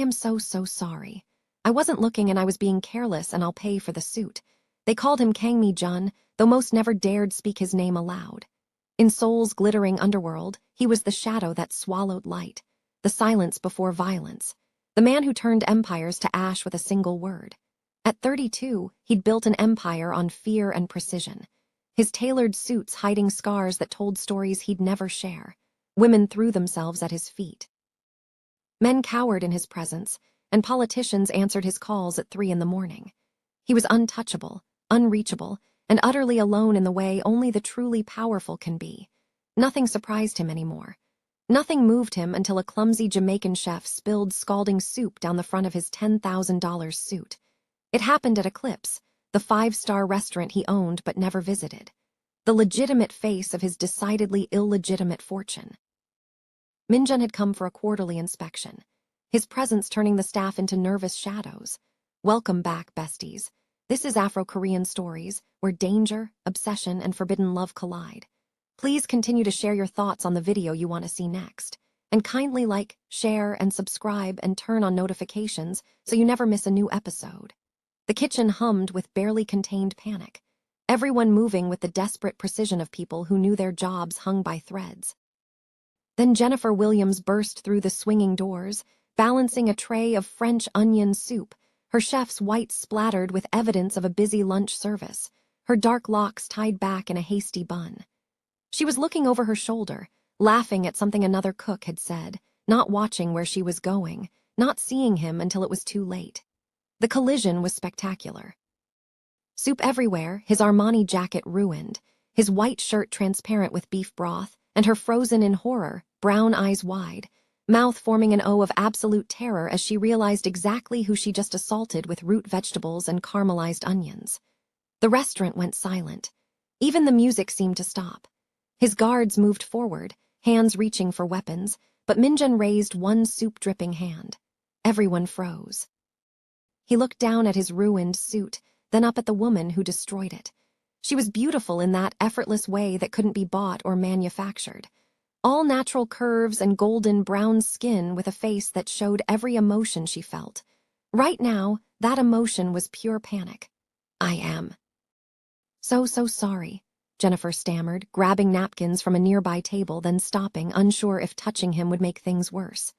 am so sorry. I wasn't looking and I was being careless and I'll pay for the suit. They called him Kang Mi-jun, though most never dared speak his name aloud. In Seoul's glittering underworld, he was the shadow that swallowed light, the silence before violence, the man who turned empires to ash with a single word. At 32, he'd built an empire on fear and precision, his tailored suits hiding scars that told stories he'd never share. Women threw themselves at his feet. Men cowered in his presence, and politicians answered his calls at 3 a.m. He was untouchable, unreachable, and utterly alone in the way only the truly powerful can be. Nothing surprised him anymore. Nothing moved him until a clumsy Jamaican chef spilled scalding soup down the front of his $10,000 suit. It happened at Eclipse, the 5-star restaurant he owned but never visited, the legitimate face of his decidedly illegitimate fortune. Min-jun had come for a quarterly inspection, his presence turning the staff into nervous shadows. Welcome back, besties. This is Afro-Korean Stories, where danger, obsession, and forbidden love collide. Please continue to share your thoughts on the video you want to see next. And kindly like, share, and subscribe and turn on notifications so you never miss a new episode. The kitchen hummed with barely contained panic, everyone moving with the desperate precision of people who knew their jobs hung by threads. Then Jennifer Williams burst through the swinging doors, balancing a tray of French onion soup, her chef's white splattered with evidence of a busy lunch service, her dark locks tied back in a hasty bun. She was looking over her shoulder, laughing at something another cook had said, not watching where she was going, not seeing him until it was too late. The collision was spectacular. Soup everywhere, his Armani jacket ruined, his white shirt transparent with beef broth, and her frozen in horror, brown eyes wide, mouth forming an O of absolute terror as she realized exactly who she just assaulted with root vegetables and caramelized onions. The restaurant went silent. Even the music seemed to stop. His guards moved forward, hands reaching for weapons, but Min-jun raised one soup-dripping hand. Everyone froze. He looked down at his ruined suit, then up at the woman who destroyed it. She was beautiful in that effortless way that couldn't be bought or manufactured. All natural curves and golden brown skin with a face that showed every emotion she felt. Right now, that emotion was pure panic. I am so sorry, Jennifer stammered, grabbing napkins from a nearby table, then stopping, unsure if touching him would make things worse.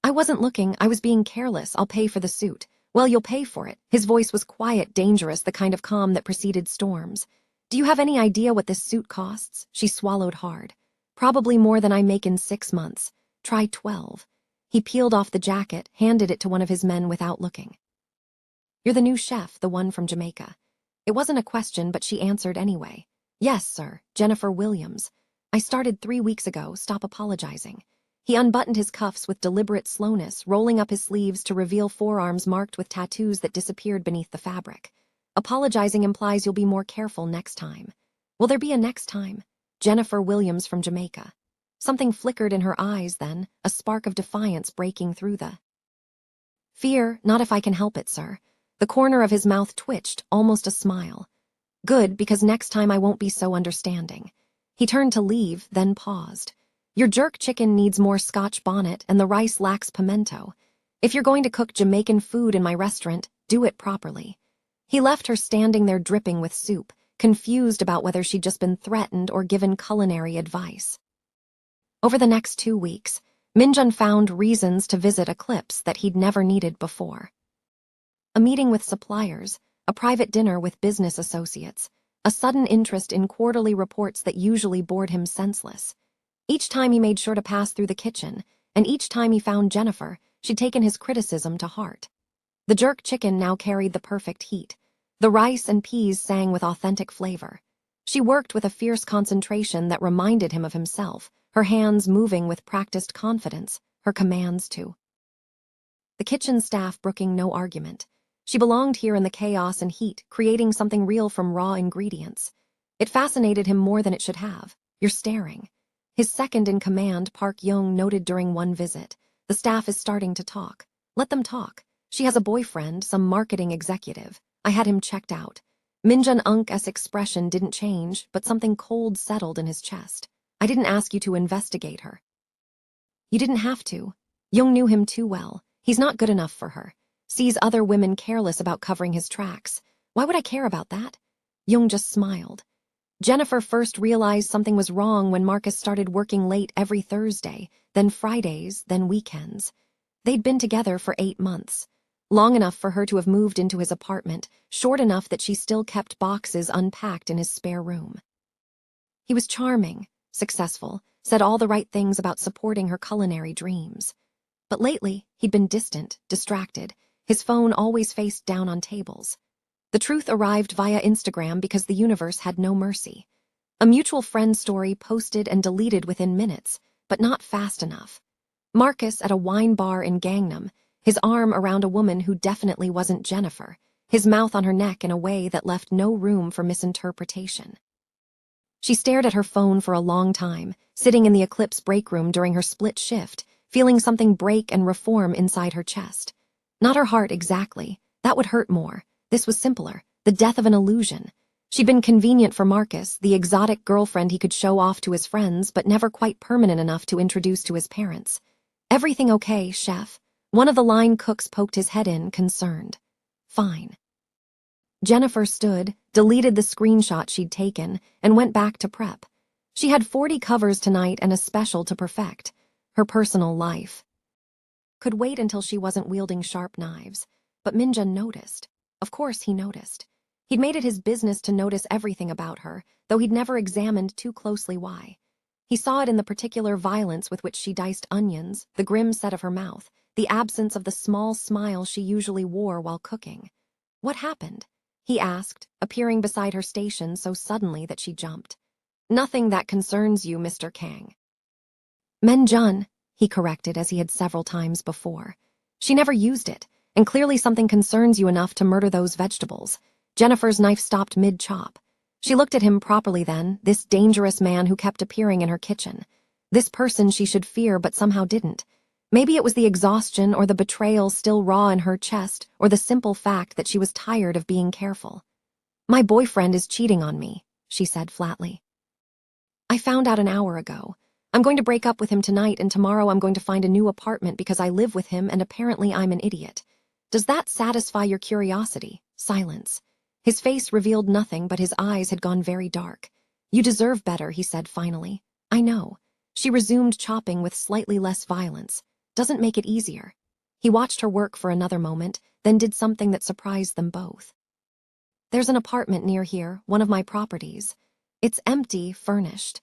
I wasn't looking, I was being careless, I'll pay for the suit. Well, you'll pay for it. His voice was quiet, dangerous, the kind of calm that preceded storms. Do you have any idea what this suit costs? She swallowed hard. Probably more than I make in 6 months. Try 12. He peeled off the jacket, handed it to one of his men without looking. You're the new chef, the one from Jamaica. It wasn't a question, but she answered anyway. Yes, sir, Jennifer Williams. I started 3 weeks ago, stop apologizing. He unbuttoned his cuffs with deliberate slowness, rolling up his sleeves to reveal forearms marked with tattoos that disappeared beneath the fabric. Apologizing implies you'll be more careful next time. Will there be a next time? Jennifer Williams from Jamaica. Something flickered in her eyes then, a spark of defiance breaking through the fear. Not if I can help it, sir. The corner of his mouth twitched, almost a smile. Good, because next time I won't be so understanding. He turned to leave, then paused. Your jerk chicken needs more Scotch bonnet and the rice lacks pimento. If you're going to cook Jamaican food in my restaurant, do it properly. He left her standing there dripping with soup, confused about whether she'd just been threatened or given culinary advice. Over the next 2 weeks, Min-jun found reasons to visit Eclipse that he'd never needed before. A meeting with suppliers, a private dinner with business associates, a sudden interest in quarterly reports that usually bored him senseless. Each time he made sure to pass through the kitchen, and each time he found Jennifer, she'd taken his criticism to heart. The jerk chicken now carried the perfect heat. The rice and peas sang with authentic flavor. She worked with a fierce concentration that reminded him of himself, her hands moving with practiced confidence, her commands too. The kitchen staff brooking no argument. She belonged here in the chaos and heat, creating something real from raw ingredients. It fascinated him more than it should have. You're staring. His second-in-command, Park Young, noted during one visit. The staff is starting to talk. Let them talk. She has a boyfriend, some marketing executive. I had him checked out. Min-jun Unk's expression didn't change, but something cold settled in his chest. I didn't ask you to investigate her. You didn't have to. Young knew him too well. He's not good enough for her. Sees other women careless about covering his tracks. Why would I care about that? Jung just smiled. Jennifer first realized something was wrong when Marcus started working late every Thursday, then Fridays, then weekends. They'd been together for 8 months. Long enough for her to have moved into his apartment, short enough that she still kept boxes unpacked in his spare room. He was charming, successful, said all the right things about supporting her culinary dreams. But lately, he'd been distant, distracted, his phone always faced down on tables. The truth arrived via Instagram because the universe had no mercy. A mutual friend story posted and deleted within minutes, but not fast enough. Marcus at a wine bar in Gangnam, his arm around a woman who definitely wasn't Jennifer, his mouth on her neck in a way that left no room for misinterpretation. She stared at her phone for a long time, sitting in the Eclipse break room during her split shift, feeling something break and reform inside her chest. Not her heart exactly. That would hurt more. This was simpler. The death of an illusion. She'd been convenient for Marcus, the exotic girlfriend he could show off to his friends, but never quite permanent enough to introduce to his parents. Everything okay, chef? One of the line cooks poked his head in, concerned. Fine. Jennifer stood, deleted the screenshot she'd taken, and went back to prep. She had 40 covers tonight and a special to perfect. Her personal life. Could wait until she wasn't wielding sharp knives. But Minjun noticed. Of course he noticed. He'd made it his business to notice everything about her, though he'd never examined too closely why. He saw it in the particular violence with which she diced onions, the grim set of her mouth, the absence of the small smile she usually wore while cooking. What happened? He asked, appearing beside her station so suddenly that she jumped. Nothing that concerns you, Mr. Kang. Minjun, he corrected as he had several times before. She never used it, and clearly something concerns you enough to murder those vegetables. Jennifer's knife stopped mid-chop. She looked at him properly then, this dangerous man who kept appearing in her kitchen. This person she should fear but somehow didn't. Maybe it was the exhaustion or the betrayal still raw in her chest, or the simple fact that she was tired of being careful. My boyfriend is cheating on me, she said flatly. I found out an hour ago. I'm going to break up with him tonight, and tomorrow I'm going to find a new apartment because I live with him and apparently I'm an idiot. Does that satisfy your curiosity? Silence. His face revealed nothing, but his eyes had gone very dark. You deserve better, he said finally. I know. She resumed chopping with slightly less violence. Doesn't make it easier. He watched her work for another moment, then did something that surprised them both. There's an apartment near here, one of my properties. It's empty, furnished.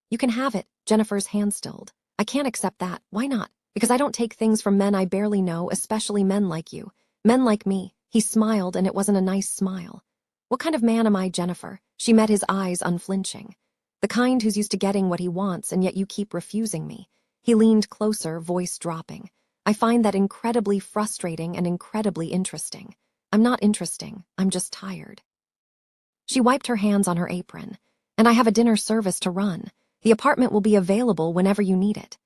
You can have it, Jennifer's hand stilled. I can't accept that. Why not? Because I don't take things from men I barely know, especially men like you. Men like me. He smiled, and it wasn't a nice smile. What kind of man am I, Jennifer? She met his eyes unflinching. The kind who's used to getting what he wants, and yet you keep refusing me. He leaned closer, voice dropping. I find that incredibly frustrating and incredibly interesting. I'm not interesting. I'm just tired. She wiped her hands on her apron. And I have a dinner service to run. The apartment will be available whenever you need it.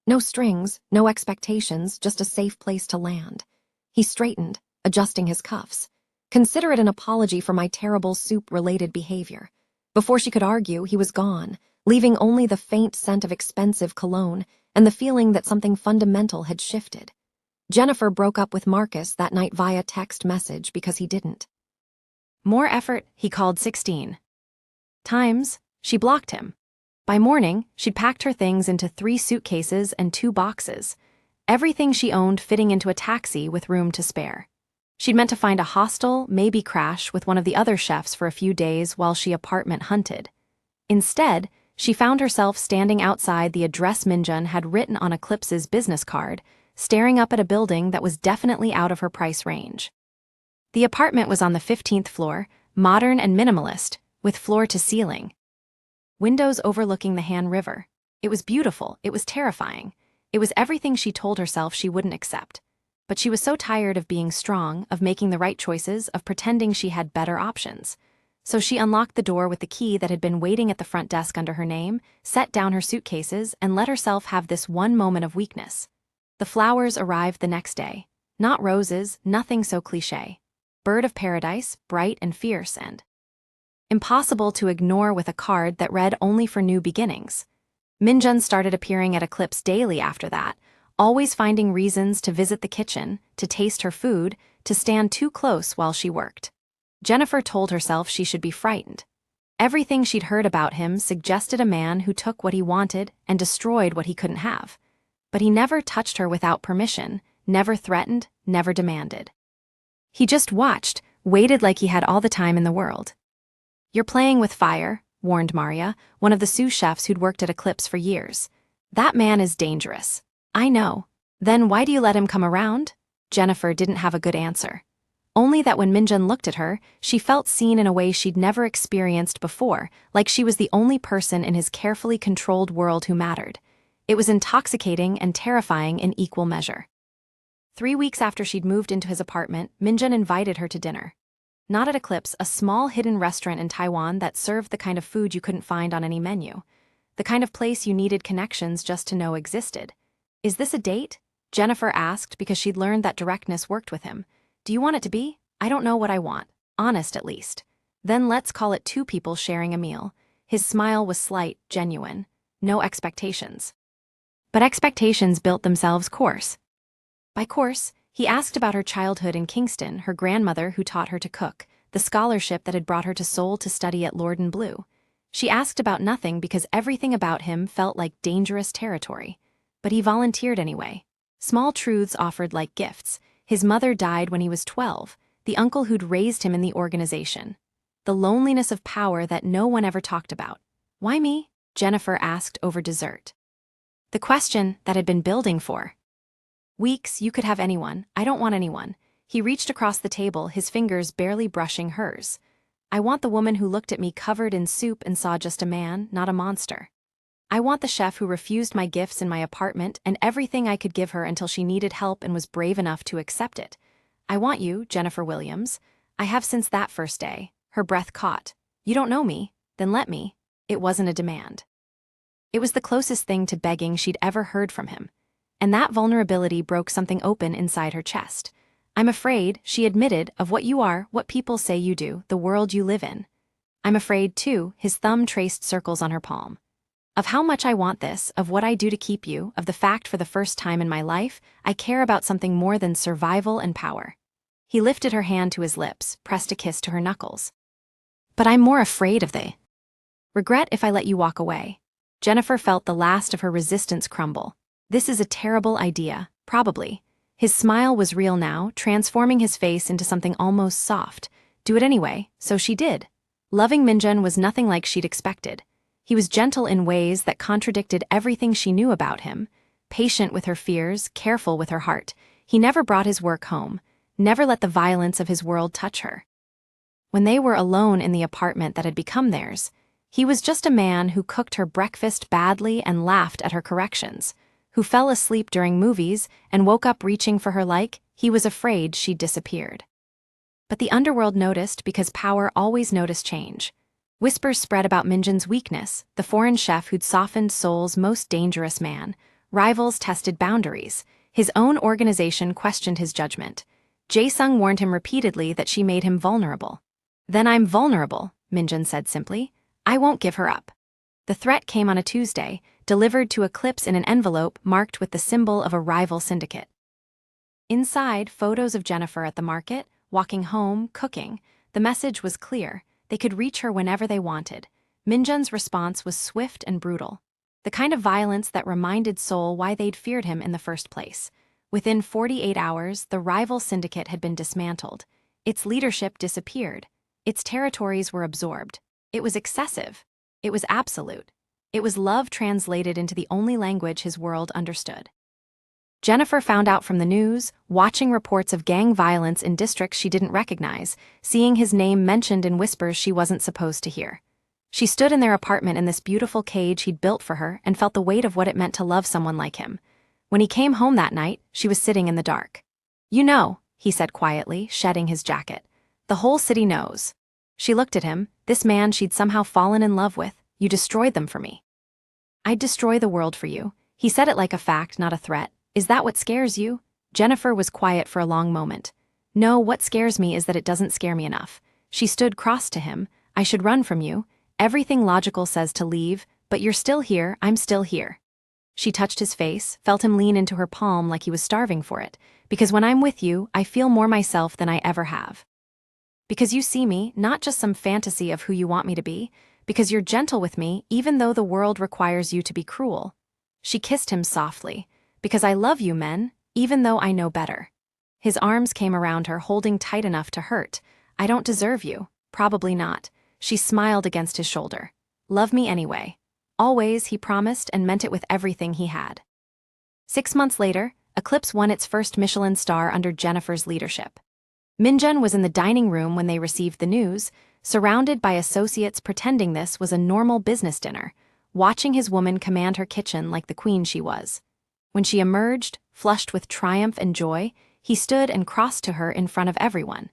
No strings, no expectations, just a safe place to land. He straightened, adjusting his cuffs. Consider it an apology for my terrible soup-related behavior. Before she could argue, he was gone, leaving only the faint scent of expensive cologne and the feeling that something fundamental had shifted. Jennifer broke up with Marcus that night via text message because he didn't. More effort, he called 16 times. She blocked him. By morning, she'd packed her things into 3 suitcases and 2 boxes, everything she owned fitting into a taxi with room to spare. She'd meant to find a hostel, maybe crash with one of the other chefs for a few days while she apartment hunted. Instead, she found herself standing outside the address Minjun had written on Eclipse's business card, staring up at a building that was definitely out of her price range. The apartment was on the 15th floor, modern and minimalist, with floor-to-ceiling. Windows overlooking the Han River. It was beautiful, it was terrifying. It was everything she told herself she wouldn't accept. But she was so tired of being strong, of making the right choices, of pretending she had better options. So she unlocked the door with the key that had been waiting at the front desk under her name, set down her suitcases, and let herself have this one moment of weakness. The flowers arrived the next day. Not roses, nothing so cliché. Bird of paradise, bright and fierce, and impossible to ignore with a card that read only for new beginnings. Minjun started appearing at Eclipse daily after that, always finding reasons to visit the kitchen, to taste her food, to stand too close while she worked. Jennifer told herself she should be frightened. Everything she'd heard about him suggested a man who took what he wanted and destroyed what he couldn't have. But he never touched her without permission, never threatened, never demanded. He just watched, waited like he had all the time in the world. "You're playing with fire," warned Maria, one of the sous chefs who'd worked at Eclipse for years. "That man is dangerous." "I know. Then why do you let him come around?" Jennifer didn't have a good answer. Only that when Minjun looked at her, she felt seen in a way she'd never experienced before, like she was the only person in his carefully controlled world who mattered. It was intoxicating and terrifying in equal measure. 3 weeks after she'd moved into his apartment, Minjun invited her to dinner. Not at Eclipse, a small hidden restaurant in Taiwan that served the kind of food you couldn't find on any menu. The kind of place you needed connections just to know existed. "Is this a date?" Jennifer asked because she'd learned that directness worked with him. "Do you want it to be? I don't know what I want. Honest, at least. Then let's call it 2 people sharing a meal." His smile was slight, genuine. No expectations. But expectations built themselves course. By course, he asked about her childhood in Kingston, her grandmother who taught her to cook, the scholarship that had brought her to Seoul to study at Lord and Blue. She asked about nothing because everything about him felt like dangerous territory. But he volunteered anyway. Small truths offered like gifts. His mother died when he was 12, the uncle who'd raised him in the organization. The loneliness of power that no one ever talked about. "Why me?" Jennifer asked over dessert. The question that had been building for weeks. "You could have anyone. I don't want anyone." He reached across the table, his fingers barely brushing hers. "I want the woman who looked at me covered in soup and saw just a man, not a monster. I want the chef who refused my gifts in my apartment and everything I could give her until she needed help and was brave enough to accept it. I want you, Jennifer Williams. I have since that first day." Her breath caught. "You don't know me? Then let me." It wasn't a demand. It was the closest thing to begging she'd ever heard from him. And that vulnerability broke something open inside her chest. "I'm afraid," she admitted, "of what you are, what people say you do, the world you live in. I'm afraid, too," his thumb traced circles on her palm, "of how much I want this, of what I do to keep you, of the fact for the first time in my life, I care about something more than survival and power." He lifted her hand to his lips, pressed a kiss to her knuckles. "But I'm more afraid of the regret if I let you walk away." Jennifer felt the last of her resistance crumble. "This is a terrible idea, probably." His smile was real now, transforming his face into something almost soft. "Do it anyway," so she did. Loving Minjun was nothing like she'd expected. He was gentle in ways that contradicted everything she knew about him, patient with her fears, careful with her heart. He never brought his work home, never let the violence of his world touch her. When they were alone in the apartment that had become theirs, he was just a man who cooked her breakfast badly and laughed at her corrections, who fell asleep during movies and woke up reaching for her like he was afraid she'd disappeared. But the underworld noticed because power always noticed change. Whispers spread about Minjun's weakness, the foreign chef who'd softened Seoul's most dangerous man. Rivals tested boundaries. His own organization questioned his judgment. Jae-sung warned him repeatedly that she made him vulnerable. "Then I'm vulnerable," Minjun said simply. "I won't give her up." The threat came on a Tuesday, delivered to Eclipse in an envelope marked with the symbol of a rival syndicate. Inside, photos of Jennifer at the market, walking home, cooking. The message was clear. They could reach her whenever they wanted. Minjun's response was swift and brutal. The kind of violence that reminded Seoul why they'd feared him in the first place. Within 48 hours, the rival syndicate had been dismantled. Its leadership disappeared. Its territories were absorbed. It was excessive. It was absolute. It was love translated into the only language his world understood. Jennifer found out from the news, watching reports of gang violence in districts she didn't recognize, seeing his name mentioned in whispers she wasn't supposed to hear. She stood in their apartment in this beautiful cage he'd built for her and felt the weight of what it meant to love someone like him. When he came home that night, she was sitting in the dark. "You know," he said quietly, shedding his jacket. "The whole city knows." She looked at him, this man she'd somehow fallen in love with. "You destroyed them for me." "I'd destroy the world for you." He said it like a fact, not a threat. "Is that what scares you?" Jennifer was quiet for a long moment. "No, what scares me is that it doesn't scare me enough." She stood cross to him. "I should run from you. Everything logical says to leave, but you're still here, I'm still here." She touched his face, felt him lean into her palm like he was starving for it. Because when I'm with you, I feel more myself than I ever have. Because you see me, not just some fantasy of who you want me to be. Because you're gentle with me, even though the world requires you to be cruel. She kissed him softly. Because I love you, men, even though I know better. His arms came around her, holding tight enough to hurt. I don't deserve you. Probably not. She smiled against his shoulder. Love me anyway. Always, he promised, and meant it with everything he had. 6 months later, Eclipse won its first Michelin star under Jennifer's leadership. Minjun was in the dining room when they received the news, surrounded by associates pretending this was a normal business dinner, watching his woman command her kitchen like the queen she was. When she emerged, flushed with triumph and joy, he stood and crossed to her in front of everyone.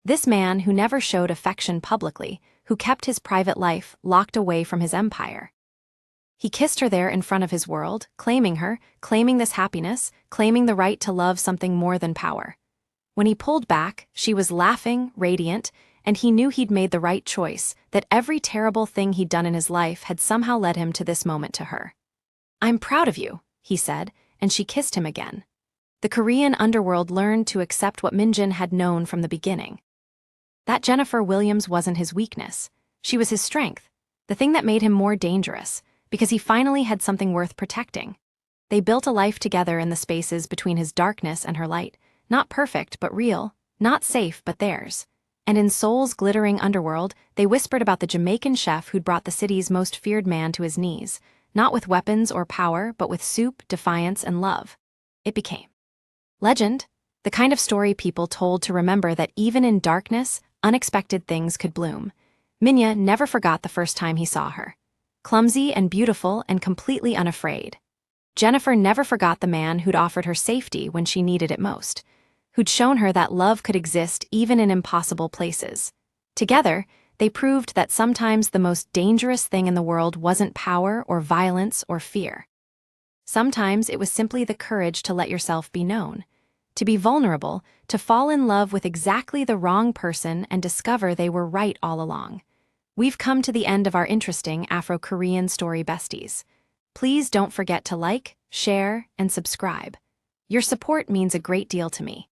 This man who never showed affection publicly, who kept his private life locked away from his empire. He kissed her there in front of his world, claiming her, claiming this happiness, claiming the right to love something more than power. When he pulled back, she was laughing, radiant, and he knew he'd made the right choice, that every terrible thing he'd done in his life had somehow led him to this moment to her. I'm proud of you, he said, and she kissed him again. The Korean underworld learned to accept what Minjun had known from the beginning. That Jennifer Williams wasn't his weakness. She was his strength, the thing that made him more dangerous, because he finally had something worth protecting. They built a life together in the spaces between his darkness and her light, not perfect but real, not safe but theirs. And in Seoul's glittering underworld, they whispered about the Jamaican chef who'd brought the city's most feared man to his knees, not with weapons or power, but with soup, defiance, and love. It became legend, the kind of story people told to remember that even in darkness, unexpected things could bloom. Minya never forgot the first time he saw her. Clumsy and beautiful and completely unafraid. Jennifer never forgot the man who'd offered her safety when she needed it most, who'd shown her that love could exist even in impossible places. Together, they proved that sometimes the most dangerous thing in the world wasn't power or violence or fear. Sometimes it was simply the courage to let yourself be known, to be vulnerable, to fall in love with exactly the wrong person and discover they were right all along. We've come to the end of our interesting Afro-Korean story besties. Please don't forget to like, share, and subscribe. Your support means a great deal to me.